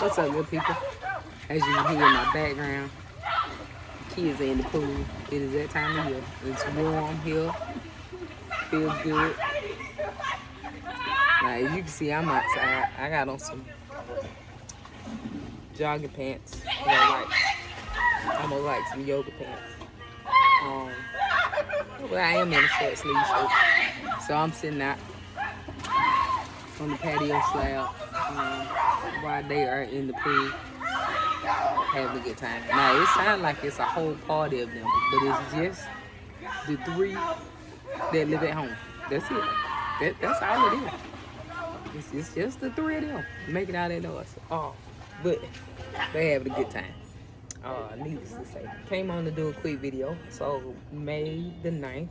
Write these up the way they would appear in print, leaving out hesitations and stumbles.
What's up, good people? As you can hear in my background, kids are in the pool. It is that time of year. It's warm here. Feels good. Now, as you can see, I'm outside. I got on some jogging pants. Almost like some yoga pants. But I am in a short sleeve shirt. So I'm sitting out on the patio slab while they are in the pool having a good time. Now, it sounds like it's a whole party of them, but it's just the three that live at home. That's it. That's all it is. It's just the three of them making all that noise. But they having a good time. Needless to say, came on to do a quick video. So May the 9th,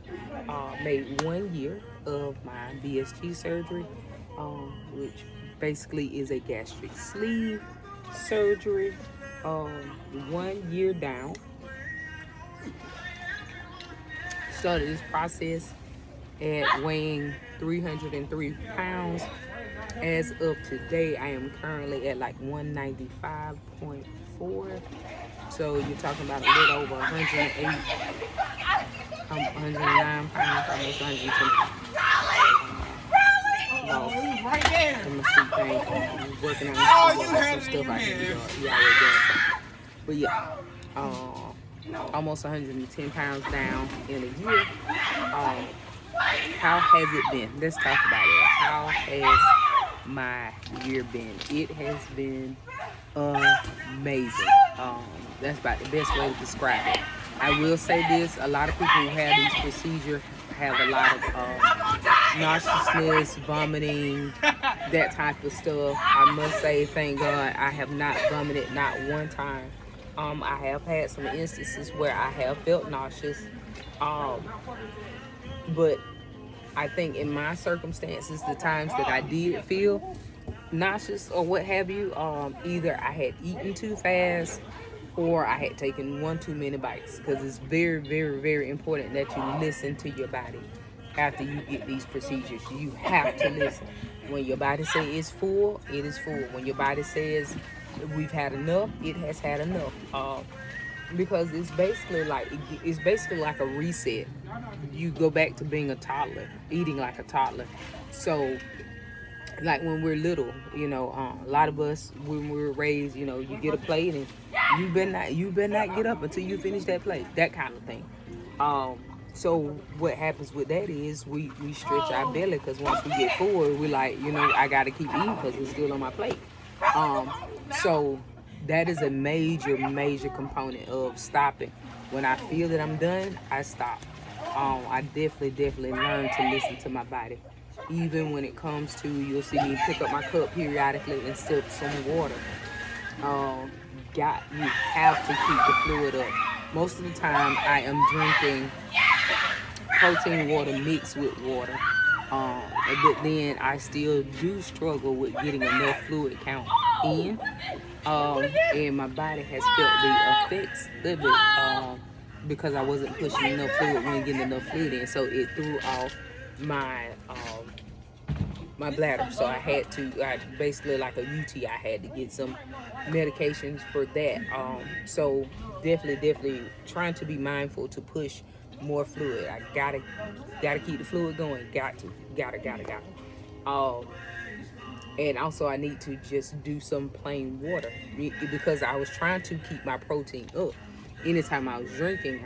made 1 year of my VSG surgery, which basically is a gastric sleeve surgery. 1 year down. Started this process at weighing 303 pounds. As of today, I am currently at like 195.4. So you're talking about a little over 108, 109 pounds, almost 110 pounds. I'm a sweet thing. I'm working on some stuff I can do. But yeah, almost 110 pounds down in a year. How has it been? Let's talk about it. How has my year been? It has been amazing. That's about the best way to describe it. I will say this: a lot of people who have these procedures have a lot of nauseousness, vomiting, that type of stuff. I must say, thank God, I have not vomited not one time. I have had some instances where I have felt nauseous, but I think in my circumstances, the times that I did feel nauseous or what have you, either I had eaten too fast or I had taken one too many bites, because it's very, very, very important that you listen to your body after you get these procedures. You have to listen. When your body says it's full, it is full. When your body says we've had enough, it has had enough. Because it's basically like a reset. You go back to being a toddler, eating like a toddler. So like when we're little, a lot of us, when we were raised, you get a plate and you better not get up until you finish that plate, that kind of thing. So what happens with that is we stretch our belly, because once we get full, we're like, I gotta keep eating because it's still on my plate. So that is a major component of stopping. When I feel that I'm done, I stop. I definitely learn to listen to my body. Even when it comes to, you'll see me pick up my cup periodically and sip some water. You have to keep the fluid up. Most of the time, I am drinking protein water mixed with water. But then I still do struggle with getting enough fluid count in. And my body has felt the effects of it because I wasn't pushing enough fluid, wasn't getting enough fluid in. So it threw off my bladder. So I basically like a UTI, I had to get some medications for that. So definitely trying to be mindful to push more fluid. I gotta keep the fluid going. Gotta. And also I need to just do some plain water, because I was trying to keep my protein up. Anytime I was drinking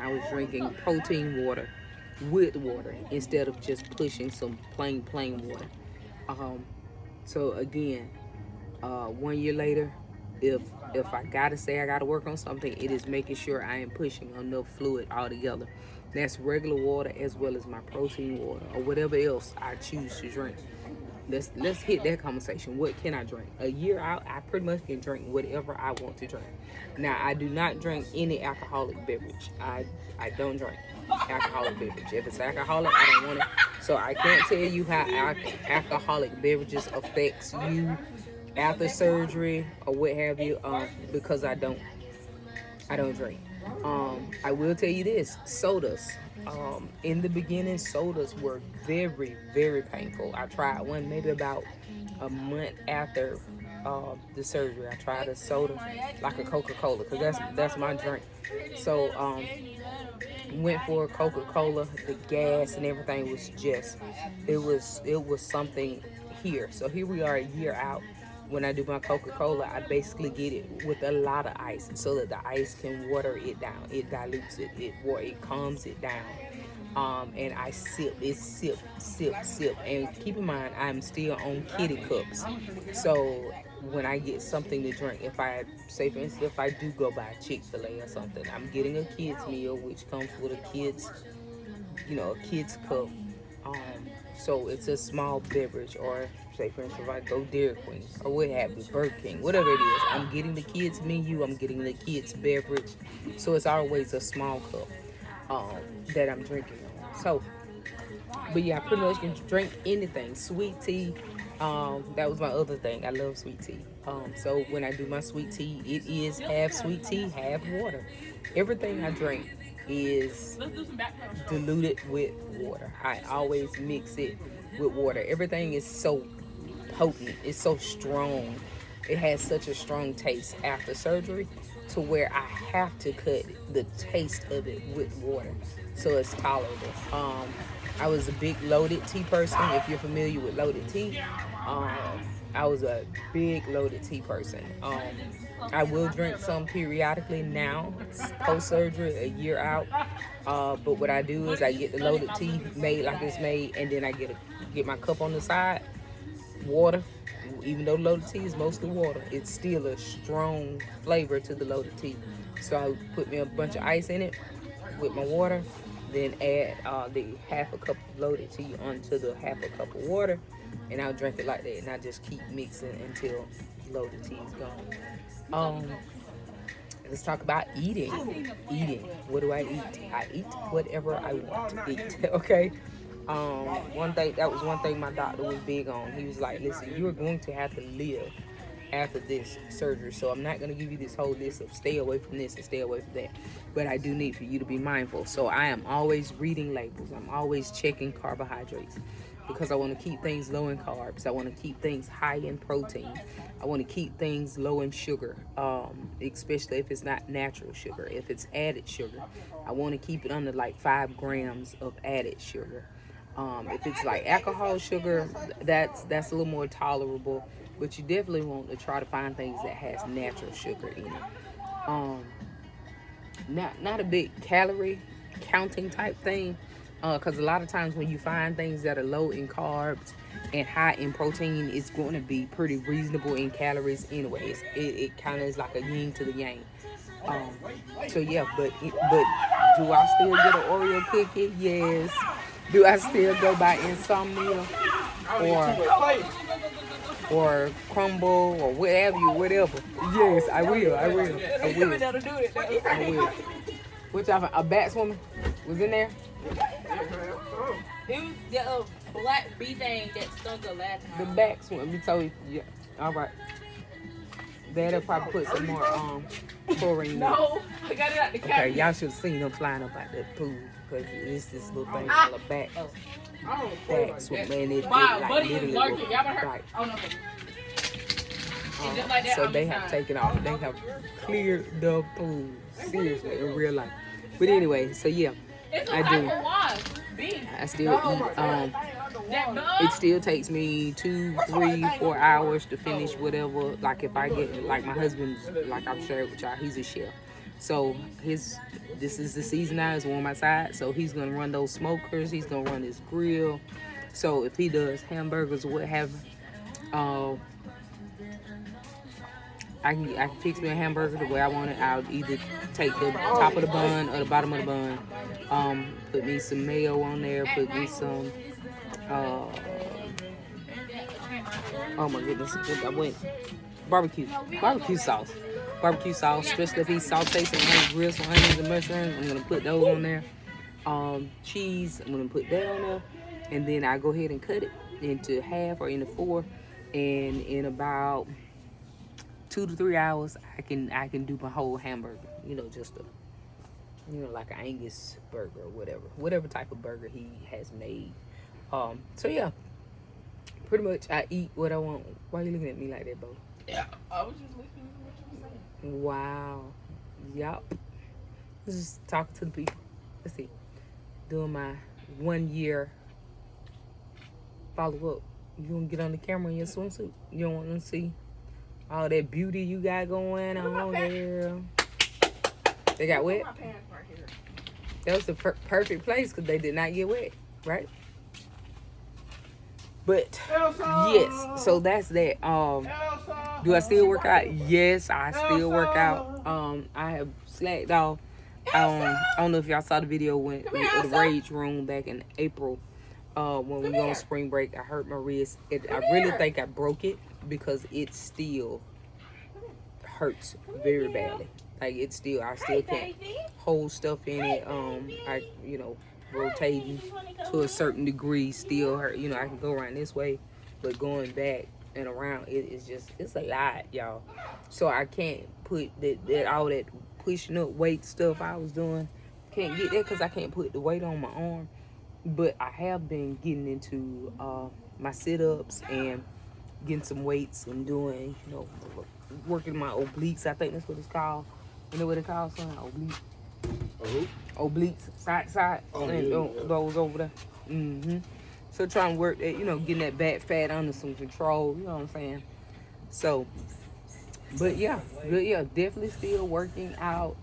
protein water with water instead of just pushing some plain water. So again, 1 year later, if I gotta say I gotta work on something, it is making sure I am pushing enough fluid altogether. That's regular water as well as my protein water or whatever else I choose to drink. Let's hit that conversation. What can I drink? A year out, I pretty much can drink whatever I want to drink. Now, I do not drink any alcoholic beverage. I don't drink alcoholic beverage. If it's alcoholic, I don't want it. So I can't tell you how alcoholic beverages affects you after surgery or what have you, because I don't drink. I will tell you this: sodas In the beginning, sodas were very, very painful. I tried one maybe about a month after the surgery. I tried a soda, like a Coca-Cola, because that's my drink. So went for a Coca-Cola. The gas and everything was just, it was something here. So here we are a year out. When I do my Coca-Cola, I basically get it with a lot of ice so that the ice can water it down. It dilutes it. It calms it down. And I sip. And keep in mind, I'm still on kitty cups. So when I get something to drink, if I say for instance, if I do go buy Chick-fil-A or something, I'm getting a kids meal, which comes with a kid's cup. Um, so it's a small beverage, or say for instance, if I go Dairy Queen or what have you, Burger King, whatever it is, I'm getting the kids menu, I'm getting the kids beverage. So it's always a small cup that I'm drinking on. So, but yeah, I pretty much can drink anything. Sweet tea. That was my other thing. I love sweet tea. So when I do my sweet tea, it is half sweet tea, half water. Everything I drink is diluted with water. I always mix it with water. Everything is so potent. It's so strong. It has such a strong taste after surgery to where I have to cut the taste of it with water so it's tolerable. I was a big loaded tea person. If you're familiar with loaded tea, um, I was a big loaded tea person. I will drink some periodically now, post surgery, a year out. But what I do is I get the loaded tea made like it's made, and then I get my cup on the side, water. Even though loaded tea is mostly water, it's still a strong flavor to the loaded tea. So I put me a bunch of ice in it with my water, then add the half a cup of loaded tea onto the half a cup of water, and I'll drink it like that. And I just keep mixing until loaded tea is gone. Let's talk about eating. Eating. What do I eat? I eat whatever I want to eat. Okay. That was one thing my doctor was big on. He was like, listen, you are going to have to live after this surgery. So I'm not going to give you this whole list of stay away from this and stay away from that. But I do need for you to be mindful. So I am always reading labels. I'm always checking carbohydrates because I want to keep things low in carbs. I want to keep things high in protein. I want to keep things low in sugar, especially if it's not natural sugar. If it's added sugar, I want to keep it under like 5 grams of added sugar. If it's like alcohol sugar, that's a little more tolerable, but you definitely want to try to find things that has natural sugar in it. Not a big calorie counting type thing, because a lot of times when you find things that are low in carbs and high in protein, it's going to be pretty reasonable in calories anyways. It kind of is like a yin to the yang. So yeah, but do I still get an Oreo cookie? Yes. Do I still go by Insomnia or Crumble or whatever? Yes, I will. I will. Which a bat woman was in there? It was the black bee thing that stunk the last time. The bat woman. We told you. Yeah. All right. That'll probably put some more chlorine in. No, I got it out the cabinet. Okay, y'all should have seen them flying up out that pool because it's this little thing called a bat. Bat swoop, man. It like literally look like. Oh no. So they have taken off. They have cleared the pool. Seriously, in real life. But anyway, so yeah, I do. I still eat. It still takes me 2, 3, 4 hours to finish whatever. Like if I get, like my husband's, like I've shared with y'all, he's a chef. So this is the season now, it's warm outside. So he's gonna run those smokers, he's gonna run his grill. So if he does hamburgers or what have I can fix me a hamburger the way I want it. I'll either take the top of the bun or the bottom of the bun, put me some mayo on there, put me some oh my goodness, I went barbecue sauce, especially if he sautés and grill some onions and mushrooms. I'm gonna put those on there. Cheese, I'm gonna put that on there, and then I go ahead and cut it into half or into 4, and in about 2 to 3 hours I can do my whole hamburger, just you know, like an Angus burger or whatever type of burger he has made. So yeah, pretty much I eat what I want. Why are you looking at me like that, Bo? Yeah, I was just listening to what you were saying. Wow. Yup. Just talking to the people. Let's see. Doing my 1 year follow up. You gonna get on the camera in your swimsuit? You don't want them to see all that beauty you got going on, girl. They got wet. My pants right here. That was the perfect place because they did not get wet, right? But yes, so that's that. Do I still work out? Yes, I still work out. I have slacked off. I don't know if y'all saw the video when the Rage Room back in April. When we were on spring break, I hurt my wrist. I really think I broke it because it still hurts very badly. Like I still can't hold stuff in it. Rotating to a certain degree still hurt. You know, I can go around this way, but going back and around it's a lot, y'all. So I can't put that all that pushing up weight stuff I was doing. Can't get that because I can't put the weight on my arm. But I have been getting into my sit-ups and getting some weights and doing, working my obliques. I think that's what it's called. You know what it's called, son? Obliques. Obliques, side, and those over there. So trying to work that, getting that back fat under some control. You know what I'm saying? So, but yeah, definitely still working out.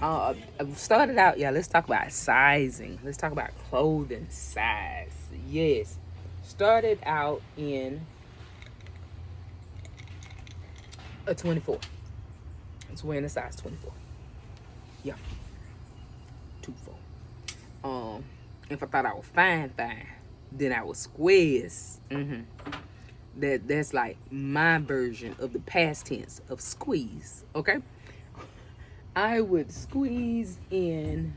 I started out, let's talk about sizing. Let's talk about clothing size. Yes. Started out in a 24. I was wearing a size 24. Yeah. 24. If I thought I was fine, then I was squeeze. That's like my version of the past tense of squeeze. Okay? I would squeeze in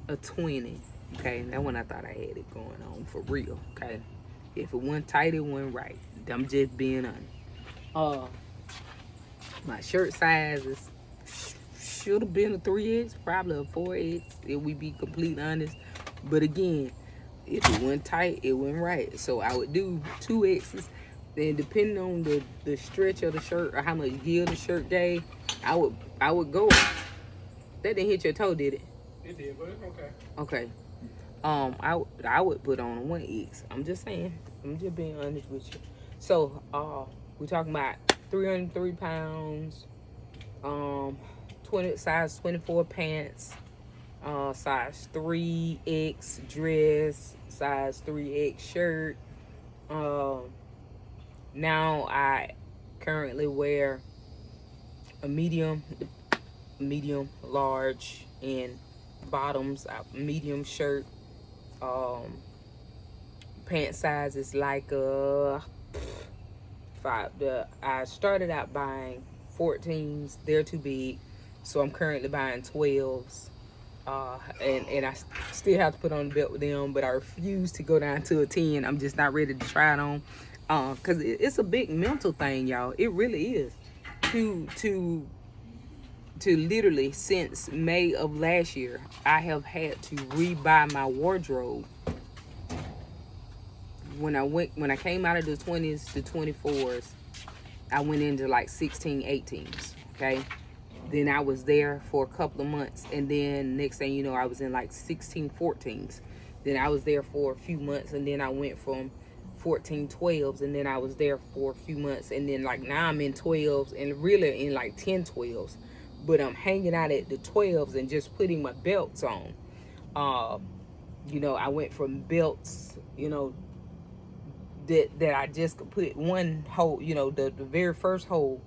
a 20. Okay, that one I thought I had it going on for real. Okay, if it wasn't tight, it wasn't right. I'm just being honest. My shirt sizes should have been a 3X, probably a 4X. If we be completely honest, but again, if it wasn't tight, it wasn't right. So I would do 2X's. Then depending on the stretch of the shirt or how much give the shirt gave, I would go. That didn't hit your toe, did it? It did, but it's okay. Okay. I would put on a 1X. I'm just saying. I'm just being honest with you. So we're talking about 303 pounds, size 24 pants, size 3X dress, size 3X shirt. Now I currently wear a medium, large, and bottoms, a medium shirt. Pant size is like 5. I started out buying 14s. They're too big, so I'm currently buying 12s. And I still have to put on the belt with them, but I refuse to go down to a 10. I'm just not ready to try it on. Cause it's a big mental thing, y'all. It really is. To literally since May of last year, I have had to rebuy my wardrobe. When I came out of the 20s to 24s, I went into like 16, 18s. Okay. Then I was there for a couple of months, and then next thing you know, I was in like 16, 14s. Then I was there for a few months, and then I went from 14 12s, and then I was there for a few months, and then like now I'm in 12s and really in like 10 12s, but I'm hanging out at the 12s and just putting my belts on. I went from belts, that I just could put one hole, the very first hole,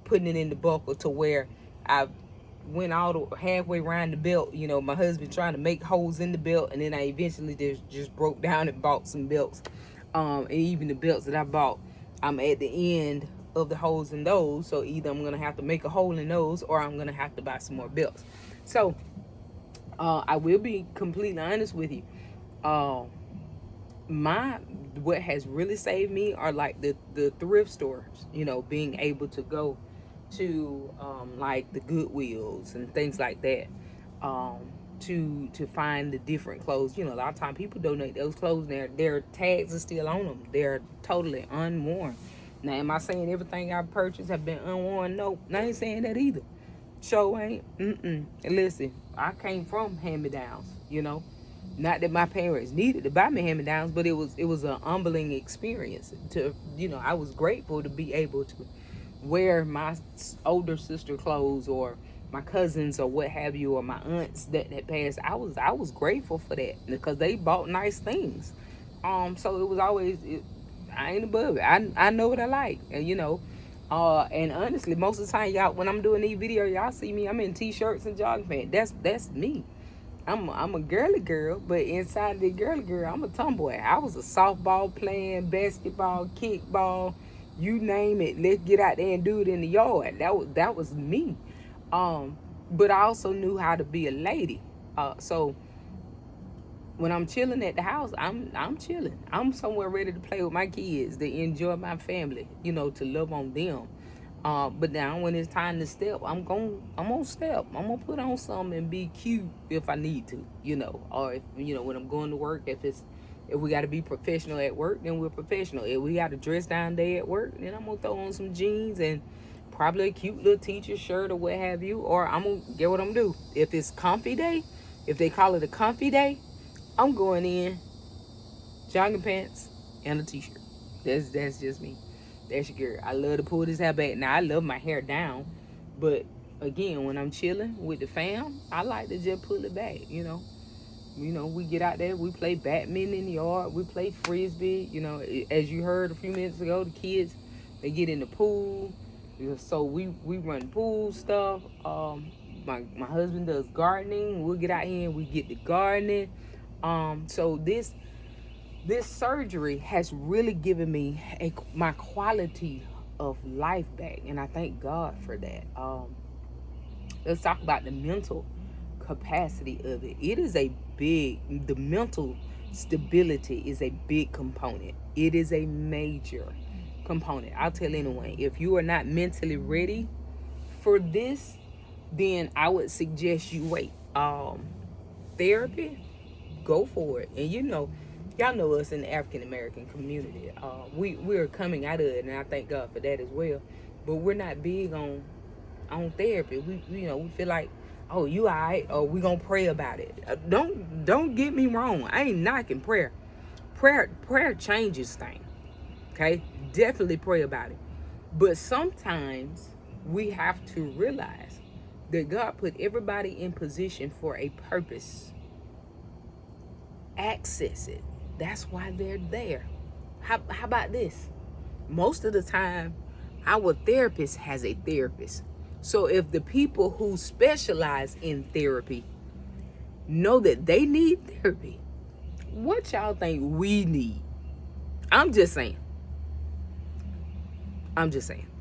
putting it in the buckle, to where I went all the halfway around the belt. My husband trying to make holes in the belt, and then I eventually just broke down and bought some belts. And even the belts that I bought, I'm at the end of the holes in those. So either I'm gonna have to make a hole in those, or I'm gonna have to buy some more belts. So I will be completely honest with you. What has really saved me are like the thrift stores. Being able to go to like the Goodwills and things like that, um, to find the different clothes. You know, a lot of time people donate those clothes, and their tags are still on them. They're totally unworn. Now, am I saying everything I purchased have been unworn? No, I ain't saying that either. Show ain't. And listen, I came from hand-me-downs. You know, not that my parents needed to buy me hand-me-downs, but it was a humbling experience. To I was grateful to be able to wear my older sister clothes, or my cousins, or what have you, or my aunts that passed. I was grateful for that because they bought nice things. So it was always I ain't above it. I know what I like, and and honestly, most of the time, y'all, when I'm doing these videos, y'all see me. I'm in t-shirts and jogging pants. That's me. I'm a girly girl, but inside the girly girl, I'm a tomboy. I was a softball playing, basketball, kickball, you name it. Let's get out there and do it in the yard. That was me. Um, but I also knew how to be a lady. So when I'm chilling at the house, I'm chilling. I'm somewhere ready to play with my kids, to enjoy my family, to love on them. But now when it's time to step, I'm gonna step. I'm gonna put on something and be cute if I need to, or if when I'm going to work, if we got to be professional at work, then we're professional. If we got to dress down day at work, then I'm gonna throw on some jeans and probably a cute little teacher shirt or what have you. Or I'm gonna get what I'm gonna do. If it's comfy day, if they call it a comfy day, I'm going in jogging pants and a t-shirt. That's just me. That's your girl. I love to pull this hair back. Now I love my hair down, but again, when I'm chilling with the fam, I like to just pull it back. We get out there, we play badminton in the yard, we play frisbee. As you heard a few minutes ago, the kids, they get in the pool. So we run pool stuff. My husband does gardening. We'll get out here and we get the gardening. So this surgery has really given me my quality of life back, and I thank God for that. Let's talk about the mental capacity of it. It is the mental stability is a big component. It is a major component. I'll tell anyone, if you are not mentally ready for this, then I would suggest you wait. Therapy, go for it. And y'all know us in the African American community. We're coming out of it, and I thank God for that as well. But we're not big on therapy. We feel like, oh, you alright, or we gonna pray about it. Don't get me wrong. I ain't knocking prayer. Prayer changes things. Okay, definitely pray about it. But sometimes we have to realize that God put everybody in position for a purpose. Access it. That's why they're there. How about this? Most of the time, our therapist has a therapist. So if the people who specialize in therapy know that they need therapy, what y'all think we need? I'm just saying.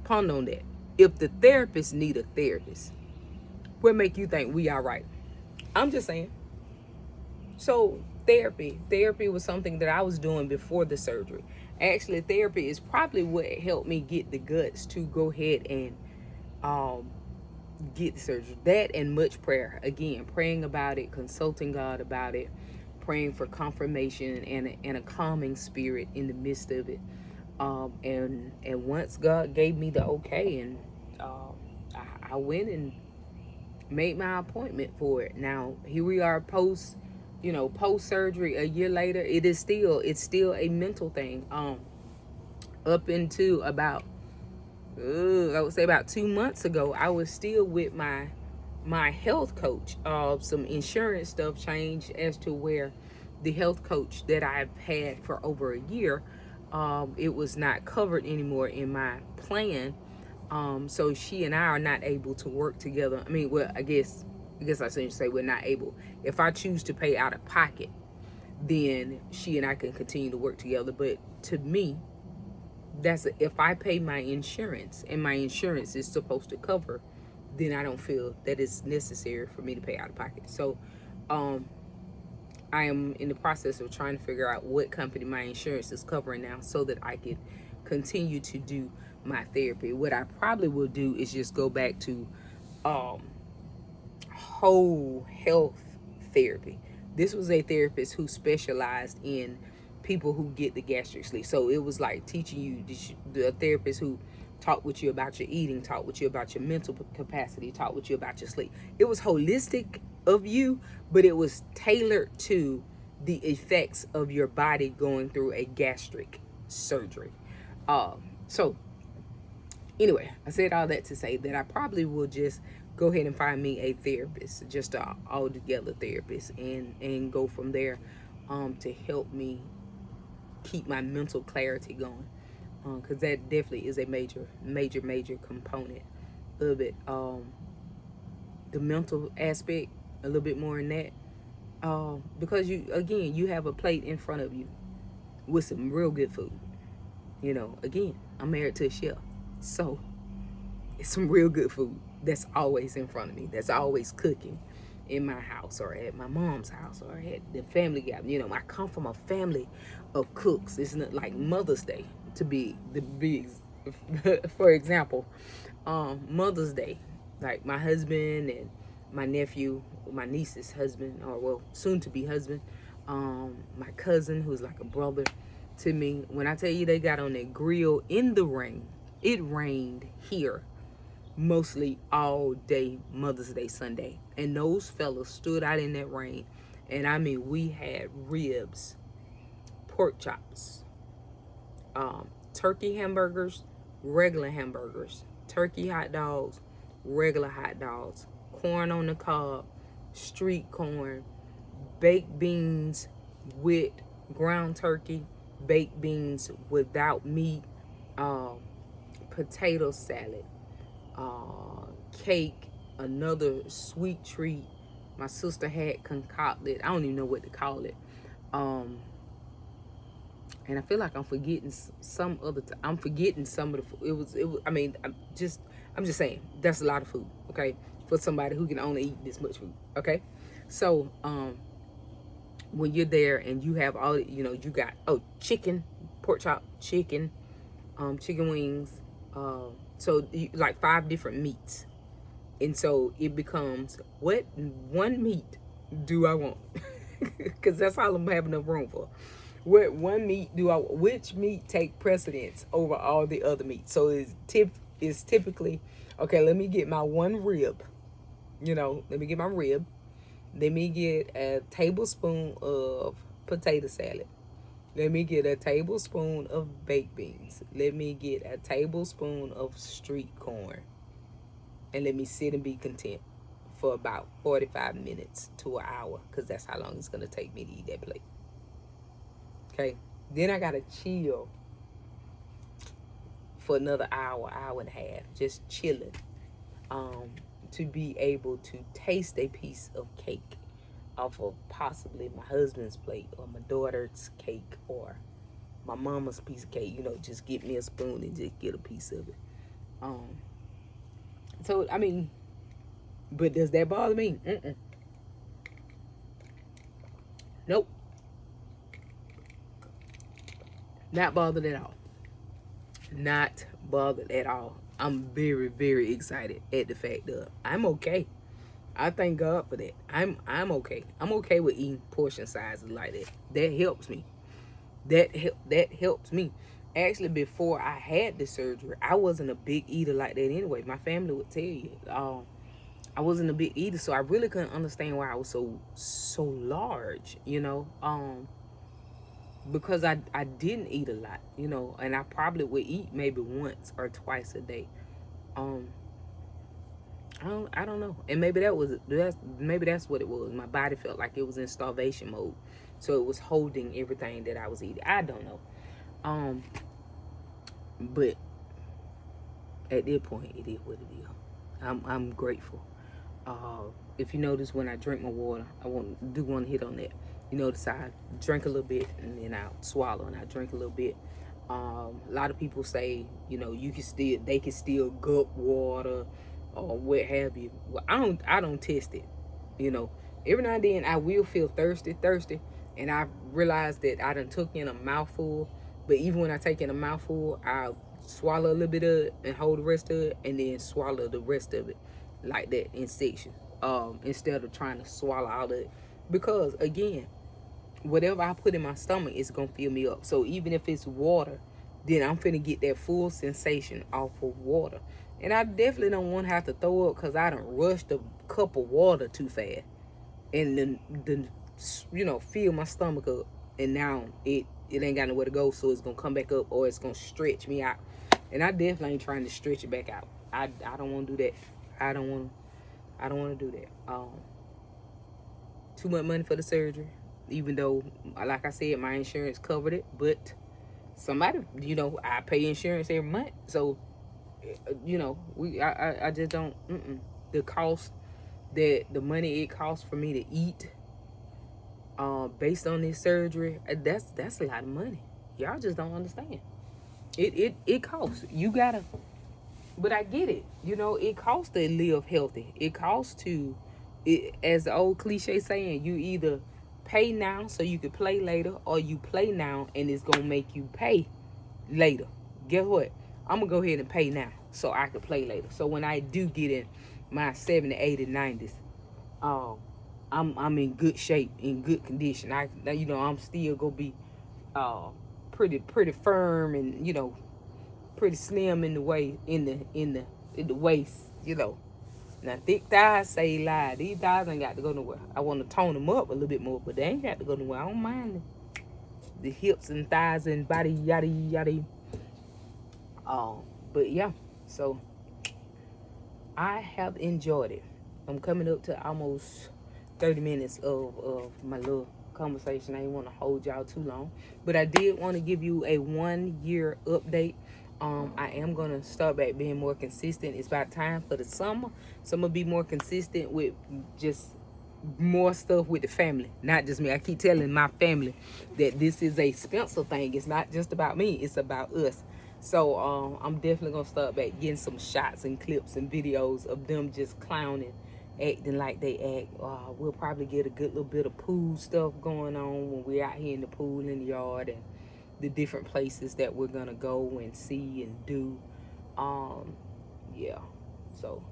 Ponder on that. If the therapist need a therapist, what make you think we are right? I'm just saying. So therapy was something that I was doing before the surgery. Actually, therapy is probably what helped me get the guts to go ahead and get the surgery. That and much prayer. Again, praying about it, consulting God about it, praying for confirmation and a calming spirit in the midst of it. And once God gave me the okay, and I went and made my appointment for it. Now here we are, post surgery, a year later. It's still a mental thing. Up into about I would say about 2 months ago, I was still with my health coach. Some insurance stuff changed as to where the health coach that I've had for over a year, it was not covered anymore in my plan. So she and I are not able to work together. I mean, well, I guess I shouldn't say we're not able. If I choose to pay out of pocket, then she and I can continue to work together. But to me, if I pay my insurance and my insurance is supposed to cover, then I don't feel that it's necessary for me to pay out of pocket. So, I am in the process of trying to figure out what company my insurance is covering now, so that I can continue to do my therapy. What I probably will do is just go back to um, whole health therapy. This was a therapist who specialized in people who get the gastric sleeve. So it was like teaching you, the therapist who talked with you about your eating, talked with you about your mental capacity, talked with you about your sleep. It was holistic of you, but it was tailored to the effects of your body going through a gastric surgery. So anyway, I said all that to say that I probably will just go ahead and find me a therapist, just a all together therapist, and go from there, to help me keep my mental clarity going, because that definitely is a major component of it. The mental aspect, a little bit more in that, because you have a plate in front of you with some real good food. Again, I'm married to a chef, so it's some real good food that's always in front of me, that's always cooking in my house or at my mom's house or at the family gathering. I come from a family of cooks. It's not like Mother's Day to be the big, for example, Mother's Day, like my husband and my nephew, my niece's husband, or well, soon to be husband, my cousin who's like a brother to me. When I tell you they got on that grill in the rain, it rained here mostly all day Mother's Day Sunday. And those fellas stood out in that rain. And I mean, we had ribs, pork chops, turkey hamburgers, regular hamburgers, turkey hot dogs, regular hot dogs, corn on the cob, street corn, baked beans with ground turkey, baked beans without meat, potato salad, cake, another sweet treat. My sister had concocted. I don't even know what to call it. And I feel like I'm forgetting some other. I'm forgetting some of the food. It was. I mean, I'm just saying that's a lot of food. Okay, for somebody who can only eat this much food. Okay, so when you're there and you have all, you got chicken, pork chop, chicken, chicken wings. So like 5 different meats. And so it becomes, what one meat do I want? Because that's all I'm having enough room for. What one meat do I want? Which meat take precedence over all the other meats? So it's typically, okay, let me get my one rib. Let me get my rib. Let me get a tablespoon of potato salad. Let me get a tablespoon of baked beans. Let me get a tablespoon of street corn. And let me sit and be content for about 45 minutes to an hour, because that's how long it's going to take me to eat that plate. Okay? Then I got to chill for another hour, hour and a half, just chilling, to be able to taste a piece of cake off of possibly my husband's plate or my daughter's cake or my mama's piece of cake. Just get me a spoon and just get a piece of it. So I mean, but does that bother me? Nope, not bothered at all. Not bothered at all. I'm very, very excited at the fact that I'm okay. I thank God for that. I'm okay. I'm okay with eating portion sizes like that. That helps me. That helps me. Actually, before I had the surgery, I wasn't a big eater like that anyway. My family would tell you, I wasn't a big eater, so I really couldn't understand why I was so large. Because I didn't eat a lot. And I probably would eat maybe once or twice a day. I don't know. And maybe that's what it was. My body felt like it was in starvation mode. So it was holding everything that I was eating. I don't know. But at that point, it is what it is. I'm grateful. If you notice, when I drink my water, I want to hit on that. You notice I drink a little bit and then I swallow and I drink a little bit. A lot of people say, they can still gulp water or what have you. Well, I don't test it. Every now and then I will feel thirsty, and I realize that I done took in a mouthful. But even when I take in a mouthful, I'll swallow a little bit of it and hold the rest of it, and then swallow the rest of it like that in sections. Instead of trying to swallow all of it, because again, whatever I put in my stomach is gonna fill me up. So even if it's water, then I'm finna get that full sensation off of water. And I definitely don't want to have to throw up because I done rushed a cup of water too fast, and then fill my stomach up, and now it ain't got nowhere to go, so it's gonna come back up or it's gonna stretch me out. And I definitely ain't trying to stretch it back out. I don't want to do that. I don't want to do that. Too much money for the surgery, even though, like I said, my insurance covered it. But somebody, I pay insurance every month, so I just don't. The cost, the money it costs for me to eat, based on this surgery, that's a lot of money. Y'all just don't understand. It costs. You gotta. But I get it. It costs to live healthy. It costs as the old cliche saying, you either pay now so you can play later, or you play now and it's gonna make you pay later. Guess what? I'm gonna go ahead and pay now so I can play later. So when I do get in my 70s, 80s, 90s, I'm in good shape, in good condition. I'm still gonna be pretty firm, and pretty slim in the way in the waist. Now thick thighs say lie. These thighs ain't got to go nowhere. I want to tone them up a little bit more, but they ain't got to go nowhere. I don't mind the hips and thighs and body yada yada. But yeah, so I have enjoyed it. I'm coming up to almost 30 minutes of my little conversation. I didn't want to hold y'all too long, but I did want to give you a 1 year update. I am gonna start back being more consistent. It's about time for the summer, so I'm gonna be more consistent with just more stuff with the family, not just me. I keep telling my family that this is a Spencer thing. It's not just about me, it's about us. So I'm definitely gonna start back getting some shots and clips and videos of them just clowning, acting like they act. We'll probably get a good little bit of pool stuff going on when we're out here in the pool in the yard, and the different places that we're gonna go and see and do. Yeah, so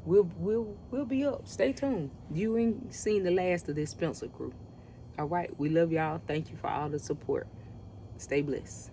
we'll be up. Stay tuned. You ain't seen the last of this Spencer crew. All right, we love y'all. Thank you for all the support. Stay blessed.